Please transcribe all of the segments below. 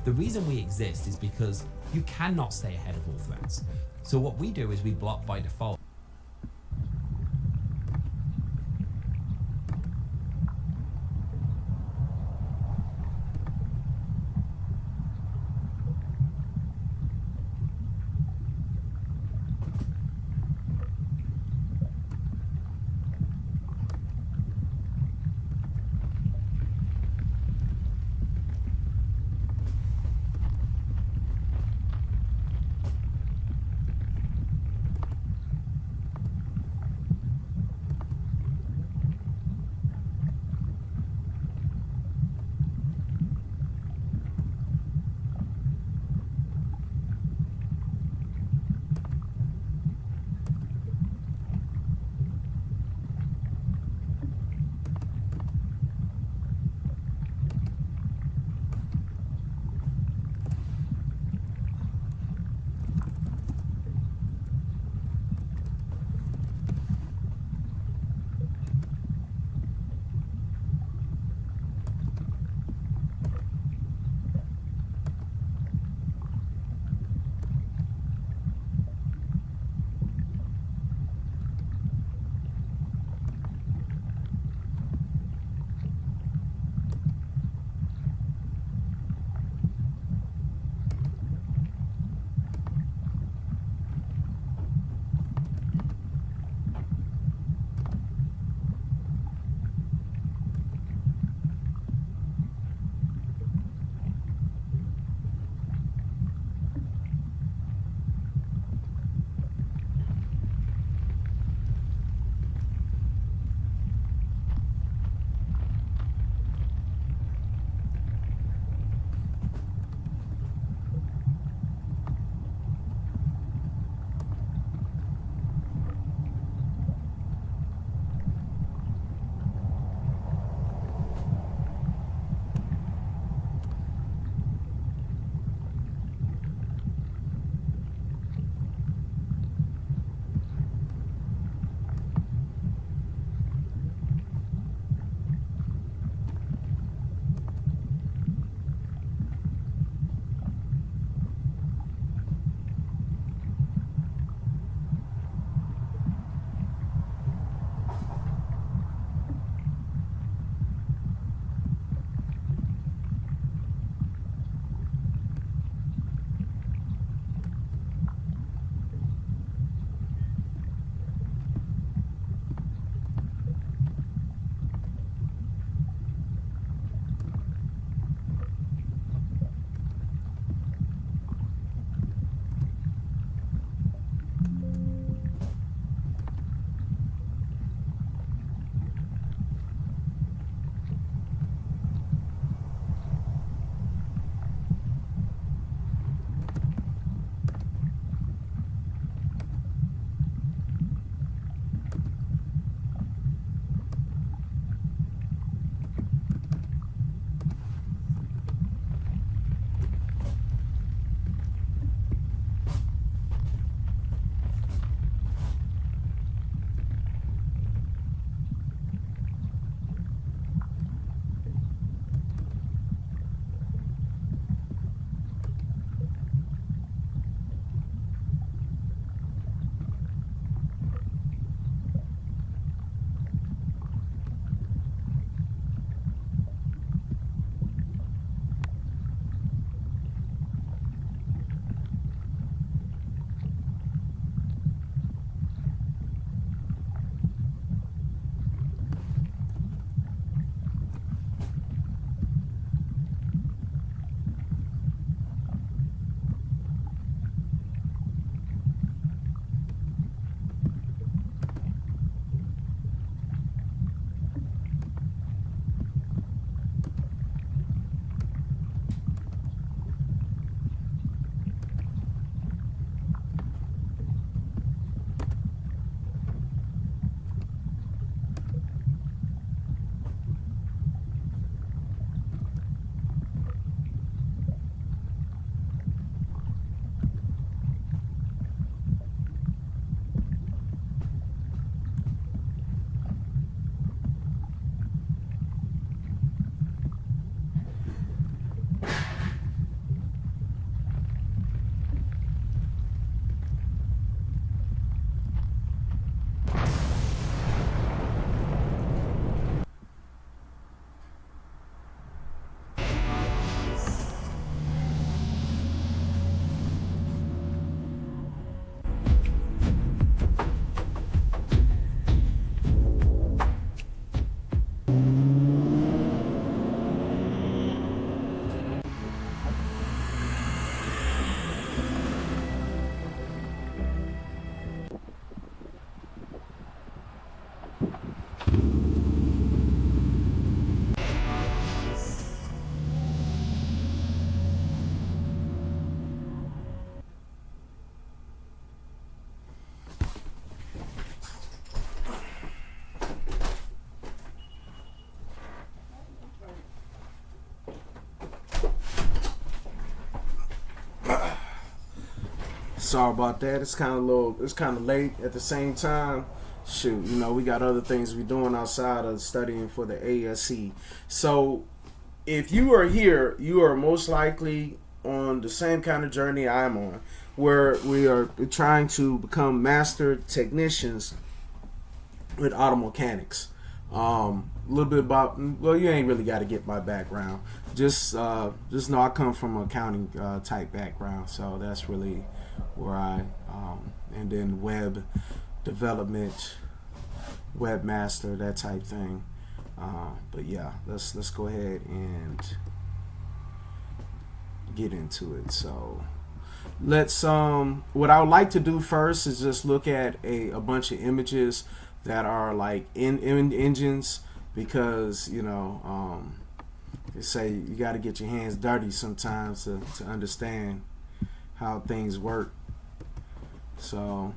The reason we exist is because you cannot stay ahead of all threats. So what we do is we block by default. Sorry about that. It's kind of late. At the same time, shoot, we got other things we're doing outside of studying for the ASE. So, if you are here, you are most likely on the same kind of journey I'm on, where we are trying to become master technicians with auto mechanics. A little bit about, well, you ain't really got to get my background. Just know I come from an accounting type background, so that's really where and then web development, webmaster, that type thing. But yeah, let's go ahead and get into it. So let's what I would like to do first is just look at a bunch of images that are like in engines, because they say you got to get your hands dirty sometimes to understand how things work. So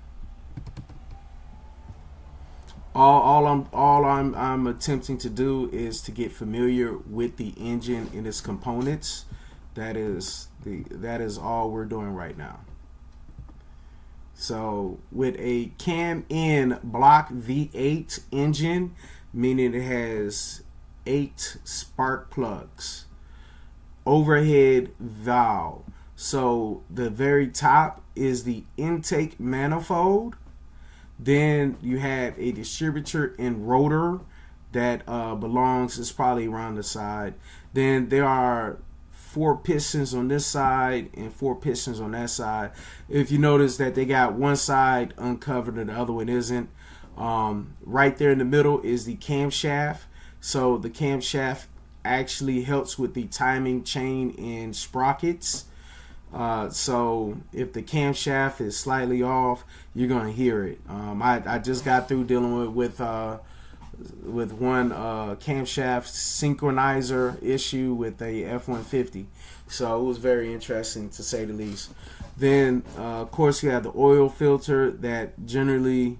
all I'm attempting to do is to get familiar with the engine and its components. That is all we're doing right now. So with a cam in block V8 engine, meaning it has 8 spark plugs, overhead valve. So the very top is the intake manifold. Then you have a distributor and rotor that belongs, it's probably around the side. Then there are 4 pistons on this side and 4 pistons on that side. If you notice that they got one side uncovered and the other one isn't. Right there in the middle is the camshaft. So the camshaft actually helps with the timing chain and sprockets. So if the camshaft is slightly off, you're gonna hear it. I just got through dealing with one camshaft synchronizer issue with a F-150, so it was very interesting to say the least. Then of course you have the oil filter that generally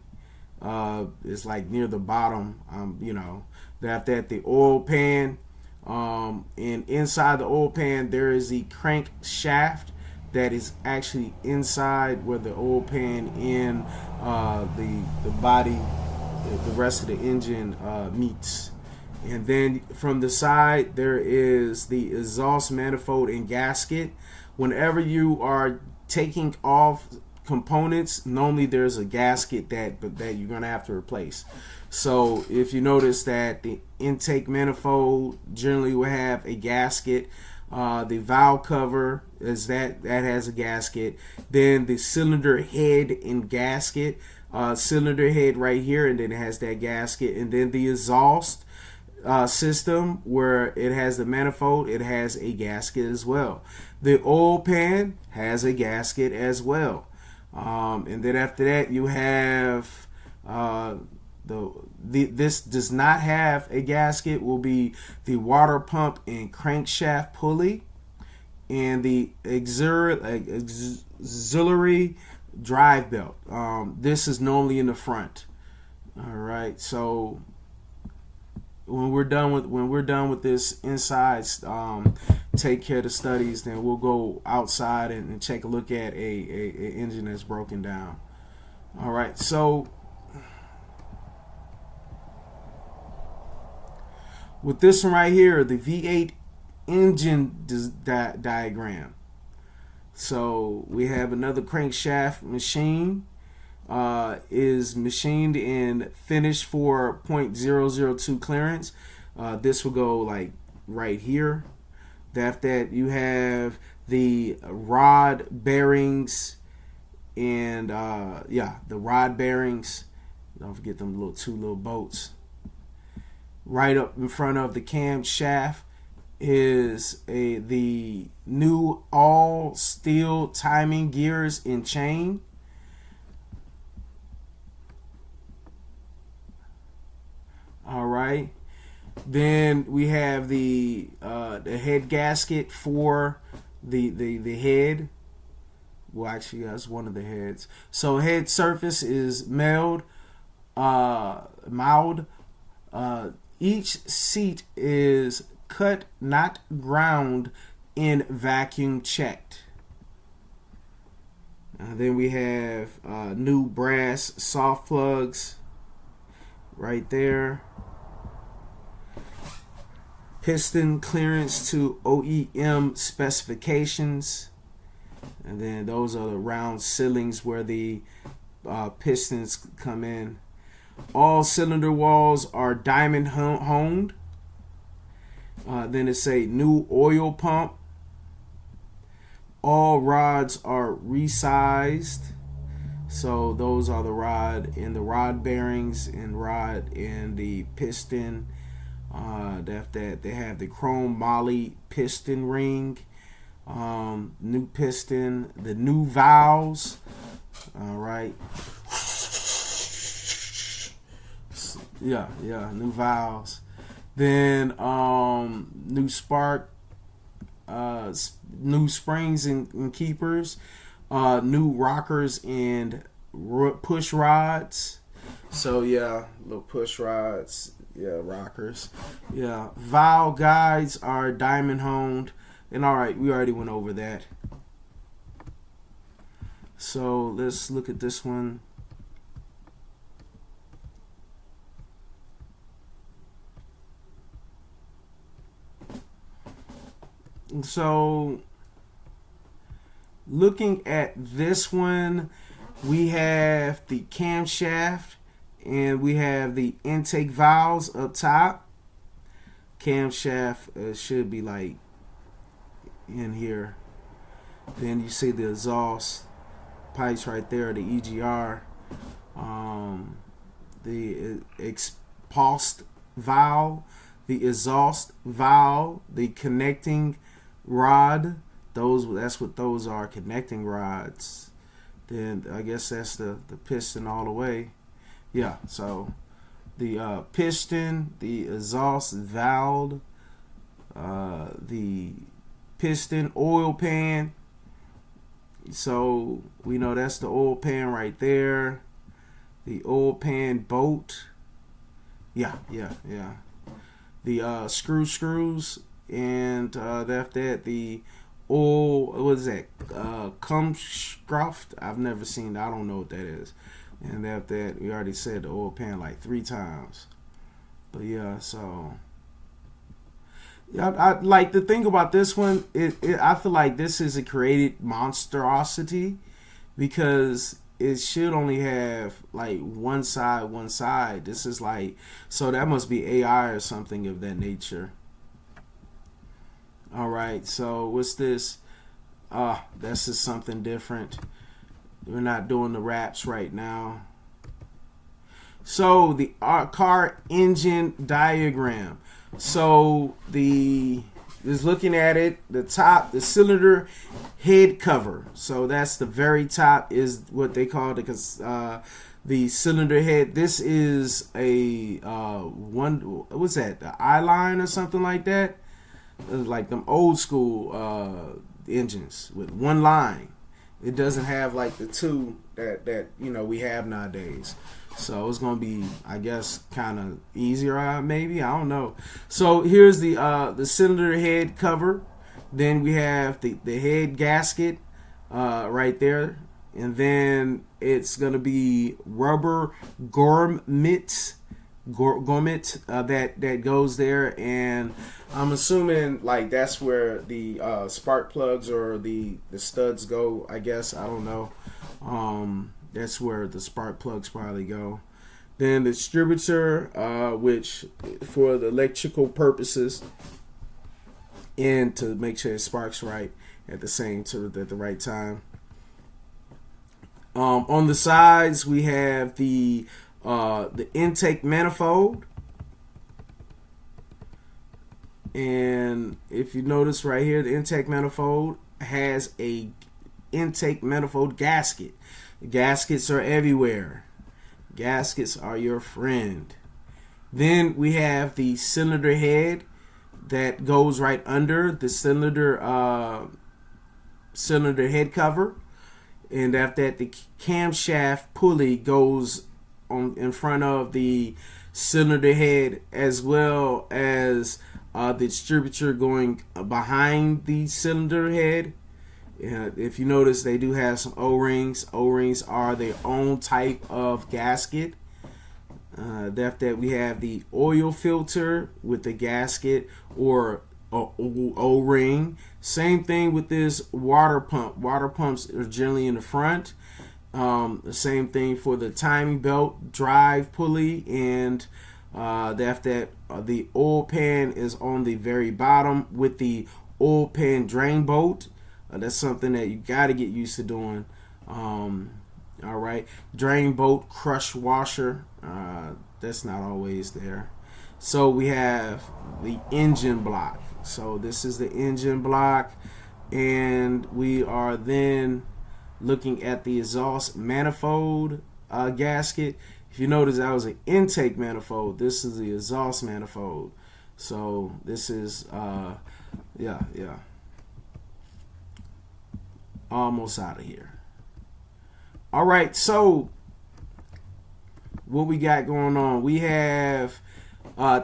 is like near the bottom. After that, the oil pan, and inside the oil pan there is the crank shaft that is actually inside where the oil pan and the body, the rest of the engine meets. And then from the side there is the exhaust manifold and gasket. Whenever you are taking off components, normally there's a gasket that you're gonna have to replace. So if you notice that the intake manifold generally will have a gasket, the valve cover is that has a gasket. Then the cylinder head and gasket, cylinder head right here, and then it has that gasket. And then the exhaust system where it has the manifold, it has a gasket as well. The oil pan has a gasket as well. And then after that you have this does not have a gasket, will be the water pump and crankshaft pulley, and the auxiliary drive belt. This is normally in the front. All right, so when we're done with this inside, take care of the studies, then we'll go outside and take a look at a engine that's broken down. All right, so with this one right here, the V8 engine diagram. So we have another crankshaft machine, is machined and finished for .002 clearance. This will go like right here. After that you have the rod bearings and the rod bearings. Don't forget them two little bolts. Right up in front of the camshaft is the new all steel timing gears and chain. All right. Then we have the head gasket for the head. Well, actually, that's one of the heads. So head surface is mild. Each seat is cut, not ground, and vacuum checked. Then we have new brass soft plugs right there. Piston clearance to OEM specifications. And then those are the round ceilings where the pistons come in. All cylinder walls are diamond honed. Then it say new oil pump. All rods are resized. So those are the rod and the rod bearings and rod and the piston. That they have the chrome moly piston ring. New piston, the new valves. All right. Yeah, new valves. Then new spark, new springs and keepers, new rockers and push rods. So yeah, little push rods, yeah, rockers, yeah. Valve guides are diamond honed, and all right, we already went over that. So let's look at this one. So looking at this one, we have the camshaft and we have the intake valves up top. Camshaft should be like in here. Then you see the exhaust pipes right there, the EGR, the exhaust valve, the exhaust valve, the connecting rod. That's what those are, connecting rods. Then I guess that's the piston all the way. Yeah, so the piston, the exhaust valve, the piston oil pan. So we know that's the oil pan right there. The oil pan bolt. Yeah. The screws, and after that the oil. What is that? Kumscroft. I've never seen that. I don't know what that is. And after that, we already said the oil pan like 3 times. But yeah, so yeah, I like the thing about this one. I feel like this is a created monstrosity because it should only have like one side. This is like, so that must be AI or something of that nature. All right, so what's this? This is something different. We're not doing the wraps right now. So the car engine diagram. So is looking at it, the top, the cylinder head cover. So that's the very top is what they call the cylinder head. This is a what's that? The eye line or something like that. Like them old school engines with one line. It doesn't have like the two that we have nowadays. So it's gonna be, I guess, kind of easier, maybe. I don't know. So here's the cylinder head cover. Then we have the head gasket right there, and then it's gonna be rubber grommet that goes there, and I'm assuming like that's where the spark plugs or the studs go. I guess, I don't know. That's where the spark plugs probably go. Then the distributor, which for the electrical purposes and to make sure it sparks right at the right time. On the sides we have the intake manifold, and if you notice right here, the intake manifold has a intake manifold gasket. Gaskets are everywhere. Gaskets are your friend. Then we have the cylinder head that goes right under the cylinder head cover, and after that the camshaft pulley goes on in front of the cylinder head, as well as the distributor going behind the cylinder head. If you notice, they do have some O-rings. O-rings are their own type of gasket. That we have the oil filter with the gasket or O-ring. Same thing with this water pump. Water pumps are generally in the front. The same thing for the timing belt, drive pulley, and the oil pan is on the very bottom with the oil pan drain bolt. That's something that you got to get used to doing. All right, drain bolt, crush washer. That's not always there. So we have the engine block. So this is the engine block, and we are then looking at the exhaust manifold gasket. If you notice, that was an intake manifold. This is the exhaust manifold. So this is almost out of here. All right, so what we got going on? We have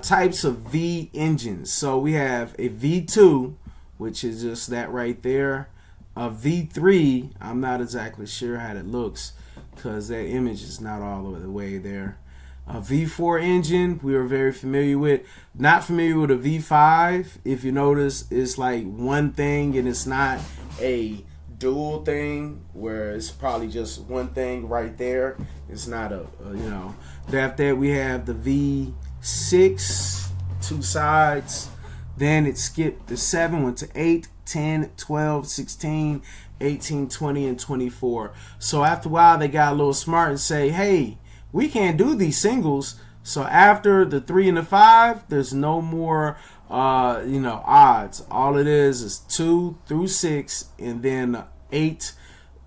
types of V engines. So we have a V2, which is just that right there. A V3, I'm not exactly sure how it looks because that image is not all the way there. A V4 engine, we are very familiar with. Not familiar with a V5. If you notice, it's like one thing and it's not a dual thing where it's probably just one thing right there. It's not After that we have the V6, two sides. Then it skipped the 7, went to 8, 10, 12, 16, 18, 20, and 24. So after a while they got a little smart and say, hey, we can't do these singles. So after the 3 and the 5, there's no more odds. All it is 2 through 6, and then 8,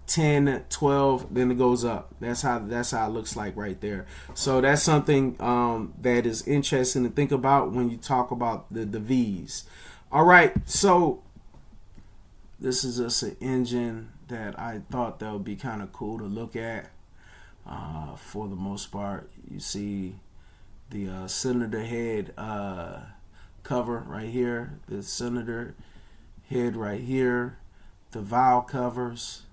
10, 12, then it goes up. That's how it looks like right there. So that's something that is interesting to think about when you talk about the V's. All right, so this is just an engine that I thought that would be kind of cool to look at. For the most part, you see the cylinder head cover right here, the cylinder head right here, the valve covers,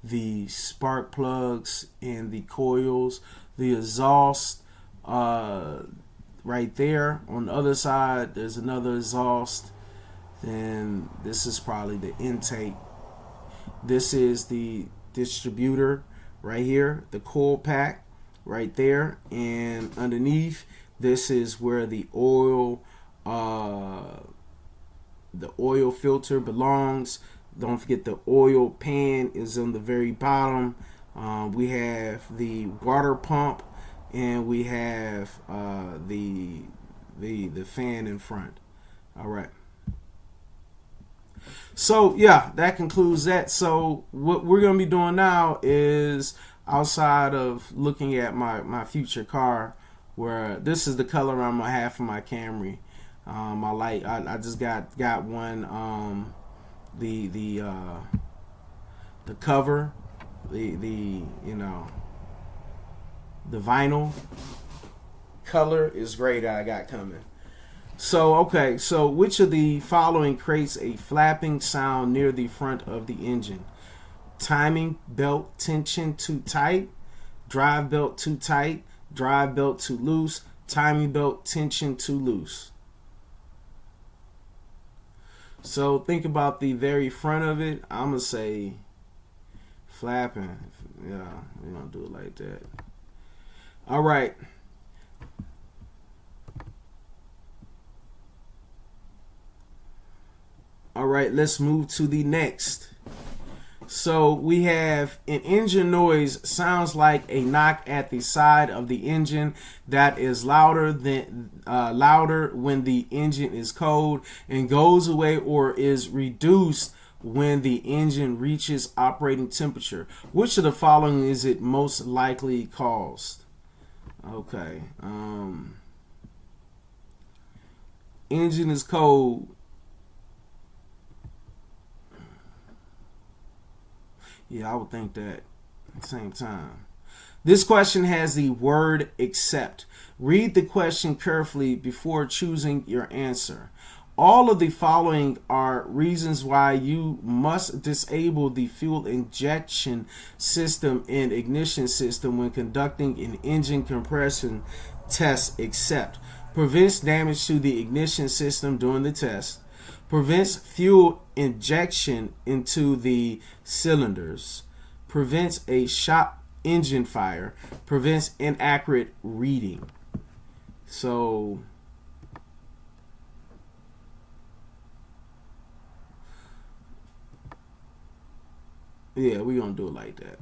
the spark plugs and the coils, the exhaust right there. On the other side, there's another exhaust. Then this is probably the intake. This is the distributor right here, the coil pack right there, and underneath this is where the oil filter belongs. Don't forget the oil pan is on the very bottom. We have the water pump, and we have the fan in front. All right. So yeah, that concludes that. So what we're gonna be doing now is, outside of looking at my future car, where this is the color I'm gonna have for my Camry. I just got one. The cover, the vinyl color is great. I got coming. So okay, so which of the following creates a flapping sound near the front of the engine? Timing belt tension too tight, drive belt too tight, drive belt too loose, timing belt tension too loose. So think about the very front of it. I'm gonna say flapping. Yeah, we're gonna do it like that. All right. All right, let's move to the next. So we have an engine noise sounds like a knock at the side of the engine that is louder when the engine is cold and goes away or is reduced when the engine reaches operating temperature. Which of the following is it most likely caused? Okay. Engine is cold. Yeah, I would think that at the same time. This question has the word except. Read the question carefully before choosing your answer. All of the following are reasons why you must disable the fuel injection system and ignition system when conducting an engine compression test, except prevents damage to the ignition system during the test, prevents fuel injection into the cylinders, prevents a shot engine fire, prevents inaccurate reading. So yeah, we're gonna do it like that.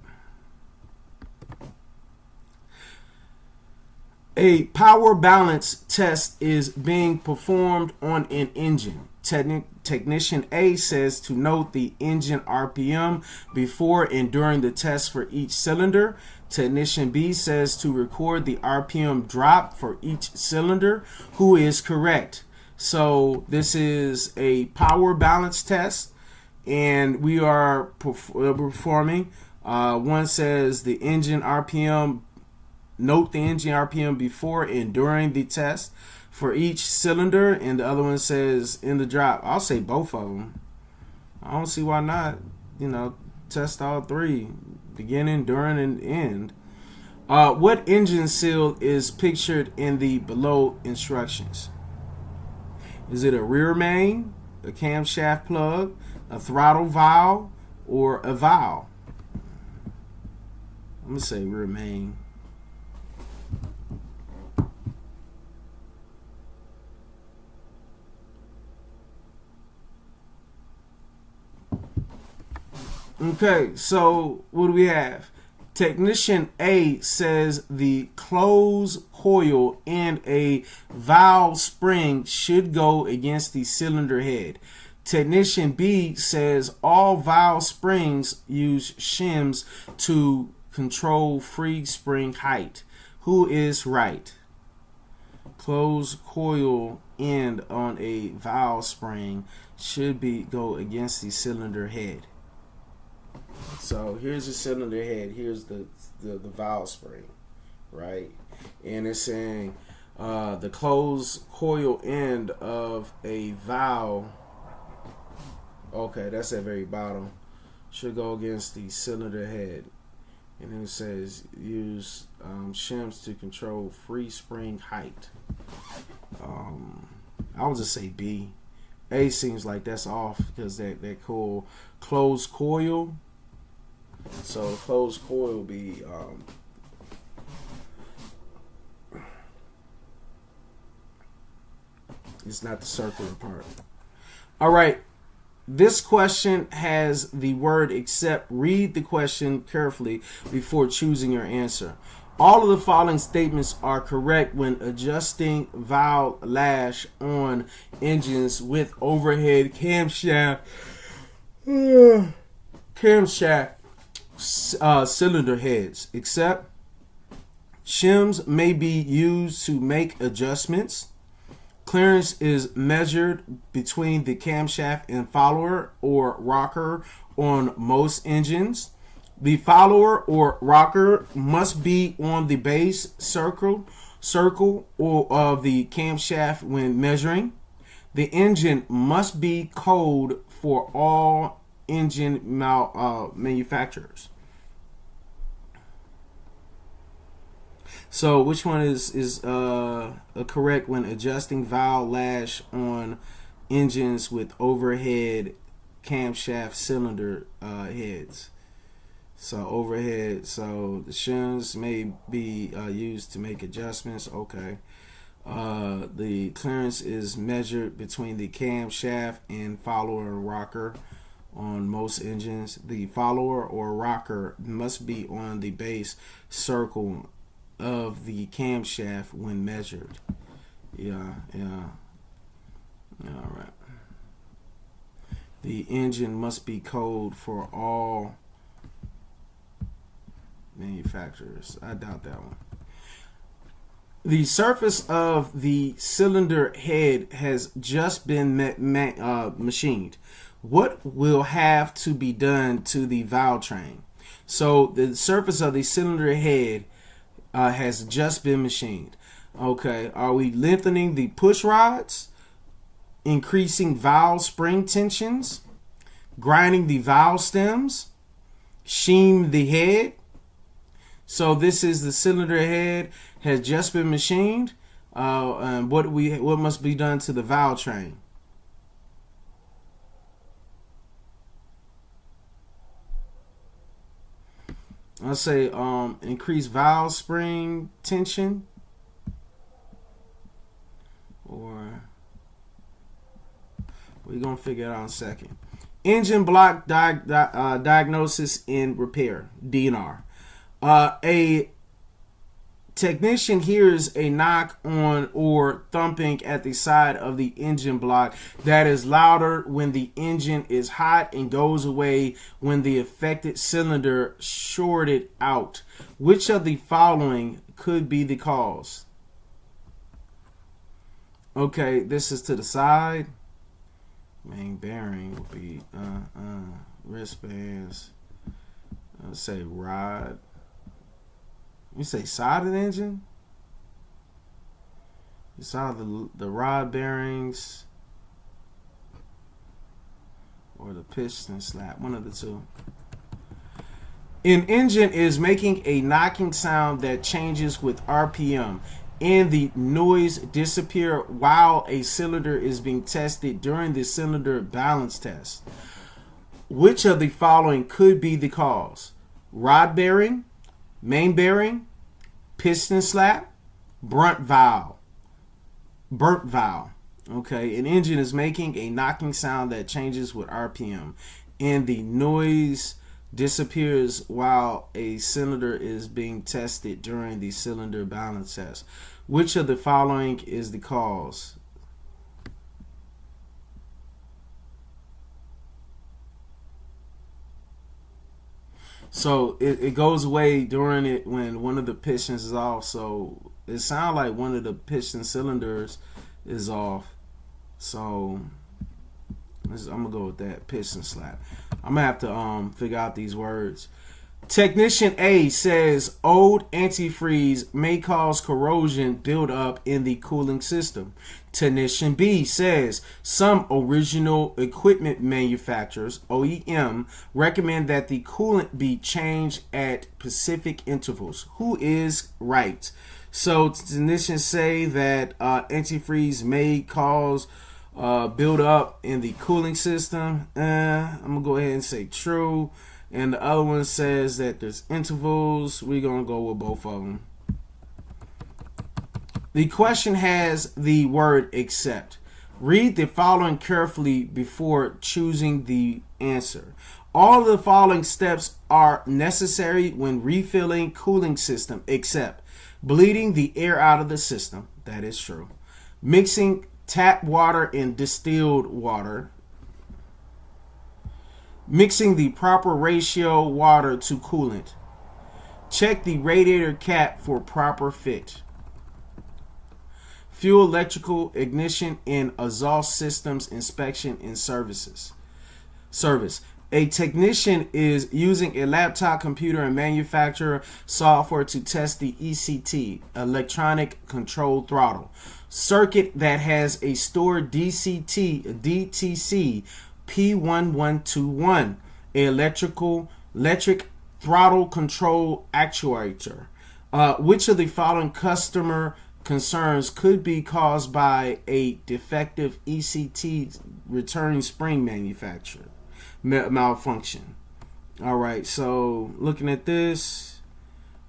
A power balance test is being performed on an engine. Technician A says to note the engine RPM before and during the test for each cylinder. Technician B says to record the RPM drop for each cylinder. Who is correct? So this is a power balance test, and we are performing. One says the engine RPM. Note the engine RPM before and during the test for each cylinder, and the other one says in the drop. I'll say both of them. I don't see why not. Test all three, beginning, during, and end. What engine seal is pictured in the below instructions? Is it a rear main, a camshaft plug, a throttle valve, or a valve? I'm going to say rear main. Okay, so what do we have? Technician A says the closed coil and a valve spring should go against the cylinder head. Technician B says all valve springs use shims to control free spring height. Who is right? Closed coil end on a valve spring should go against the cylinder head. So here's the cylinder head. Here's the valve spring, right? And it's saying the closed coil end of a valve. Okay, that's at very bottom. Should go against the cylinder head. And then it says use shims to control free spring height. I would just say B. A seems like that's off because that cool closed coil. So closed coil will be it's not the circular part. All right. This question has the word except. Read the question carefully before choosing your answer. All of the following statements are correct when adjusting valve lash on engines with overhead camshaft cylinder heads, except shims may be used to make adjustments. Clearance is measured between the camshaft and follower or rocker on most engines. The follower or rocker must be on the base circle or of the camshaft when measuring. The engine must be cold for all engine manufacturers. So which one is correct when adjusting valve lash on engines with overhead camshaft cylinder heads? So overhead, so the shims may be used to make adjustments. Okay. The clearance is measured between the camshaft and follower and rocker on most engines. The follower or rocker must be on the base circle of the camshaft when measured. Yeah. All right. The engine must be cold for all manufacturers. I doubt that one. The surface of the cylinder head has just been machined. What will have to be done to the valve train? So the surface of the cylinder head has just been machined. Okay, are we lengthening the push rods? increasing valve spring tensions, grinding the valve stems, sheen the head. So this is the cylinder head has just been machined. And what must be done to the valve train? I'll say increase valve spring tension, or we're gonna figure it out in a second. Engine block diagnosis and repair, DNR. A technician hears a knock on or thumping at the side of the engine block that is louder when the engine is hot and goes away when the affected cylinder shorted out. Which of the following could be the cause? Okay, this is to the side. Main bearing will be wristbands. Let's say rod. You say side of the engine? You saw the rod bearings or the piston slap, one of the two. An engine is making a knocking sound that changes with RPM, and the noise disappear while a cylinder is being tested during the cylinder balance test. Which of the following could be the cause? Rod bearing, main bearing, piston slap, burnt valve. Okay, an engine is making a knocking sound that changes with RPM, and the noise disappears while a cylinder is being tested during the cylinder balance test. Which of the following is the cause? So it goes away during it when one of the pistons is off. So it sounds like one of the piston cylinders is off. So I'm gonna go with that, piston slap. I'm gonna have to figure out these words. Technician A says old antifreeze may cause corrosion buildup in the cooling system. Technician B says some original equipment manufacturers, OEM, recommend that the coolant be changed at specific intervals. Who is right? So technicians say that antifreeze may cause buildup in the cooling system. I'm gonna go ahead and say true. And the other one says that there's intervals. We're going to go with both of them. The question has the word except. Read the following carefully before choosing the answer. All of the following steps are necessary when refilling cooling system except bleeding the air out of the system. That is true. Mixing tap water and distilled water. Mixing the proper ratio water to coolant. Check the radiator cap for proper fit. Fuel, electrical, ignition, and exhaust systems inspection and service. A technician is using a laptop computer and manufacturer software to test the ECT, electronic control throttle, circuit that has a stored DTC P1121, electric throttle control actuator. Which of the following customer concerns could be caused by a defective ECT returning spring manufacturer malfunction? All right, so looking at this,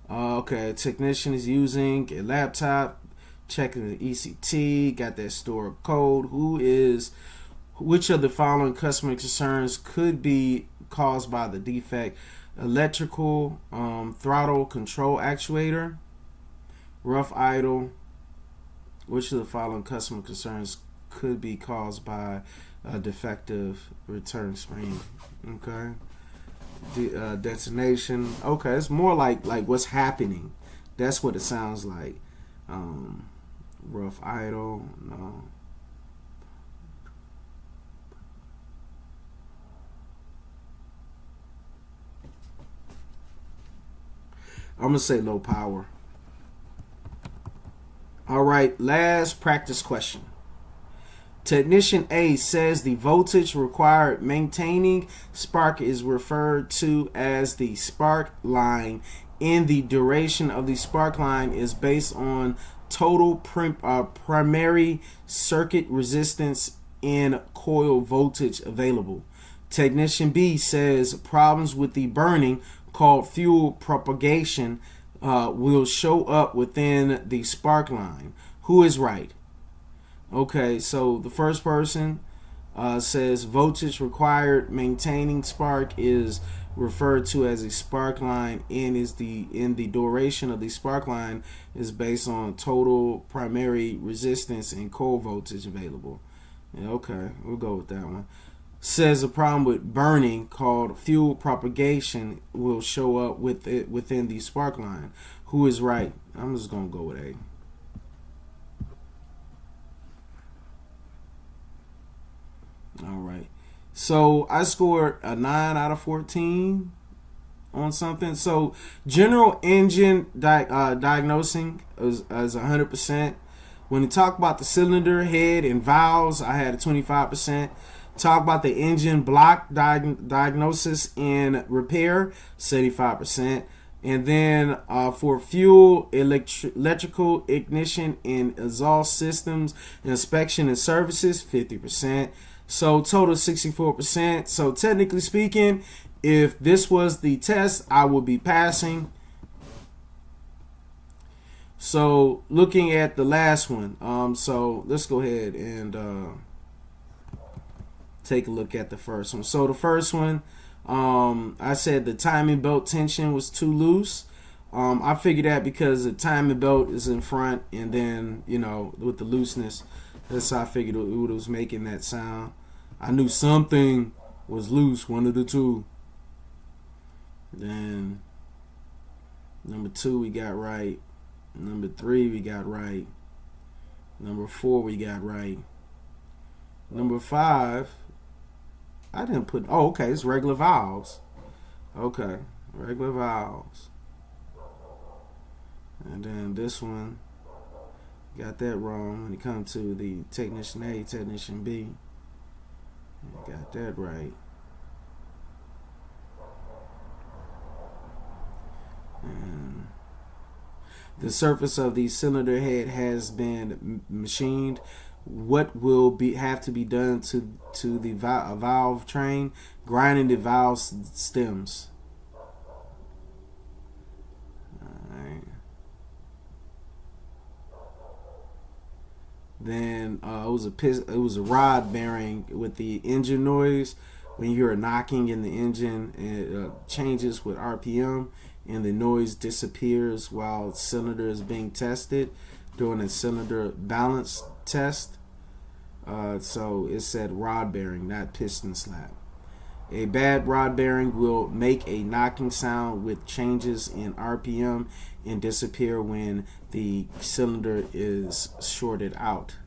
okay, a technician is using a laptop, checking the ECT, got that stored code. Which of the following customer concerns could be caused by the defect? Electrical throttle control actuator, rough idle. Which of the following customer concerns could be caused by a defective return spring? Okay. Detonation. Okay, it's more like what's happening. That's what it sounds like. Rough idle. No. I'm going to say low power. All right, last practice question. Technician A says the voltage required maintaining spark is referred to as the spark line, and the duration of the spark line is based on total primary circuit resistance and coil voltage available. Technician B says problems with the burning, called fuel propagation, will show up within the spark line. Who is right? Okay, so the first person says voltage required maintaining spark is referred to as a spark line, and the duration of the spark line is based on total primary resistance and coil voltage available. Yeah, okay, we'll go with that one. Says a problem with burning, called fuel propagation, will show up within the spark line. Who is right? I'm just gonna go with A. All right. So I scored a 9 out of 14 on something. So general engine diagnosing is 100%. When you talk about the cylinder head and valves, I had a 25%. Talk about the engine block diagnosis and repair, 75%. And then for fuel, electrical ignition and exhaust systems, inspection and services, 50%. So total 64%. So technically speaking, if this was the test, I would be passing. So looking at the last one, so let's go ahead and take a look at the first one. So the first one, I said the timing belt tension was too loose. I figured that because the timing belt is in front, and then, you know, with the looseness, that's how I figured it was making that sound. I knew something was loose, one of the two. Then number 2 we got right. Number 3 we got right. Number 4 we got right. Number 5, I didn't put, oh, okay, it's regular valves. Okay, regular valves. And then this one, got that wrong when it comes to the technician A, technician B. Got that right. And the surface of the cylinder head has been machined. What will have to be done to the valve train? Grinding the valve stems. Alright. Then it was a rod bearing with the engine noise. When you hear a knocking in the engine, it changes with RPM, and the noise disappears while the cylinder is being tested during a cylinder balance test. So it said rod bearing, not piston slap. A bad rod bearing will make a knocking sound with changes in RPM and disappear when the cylinder is shorted out.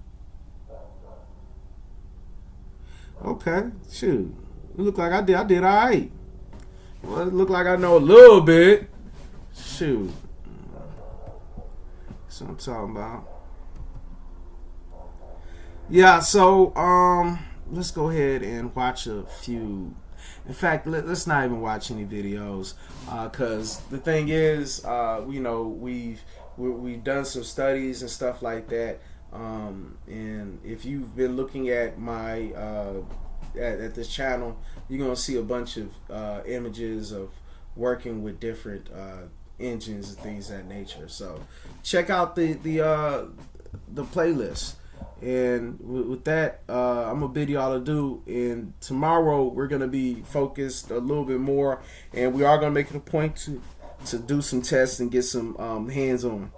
Okay, shoot. It looked like I did all right. Well, it looked like I know a little bit. Shoot. That's what I'm talking about. Yeah, so let's go ahead and watch a few. In fact, let's not even watch any videos, because the thing is, you know, we've done some studies and stuff like that, and if you've been looking at my at this channel, you're gonna see a bunch of images of working with different engines and things of that nature. So check out the playlist. And with that, I'm gonna bid y'all adieu. And tomorrow we're gonna be focused a little bit more, and we are gonna make it a point to do some tests and get some hands on.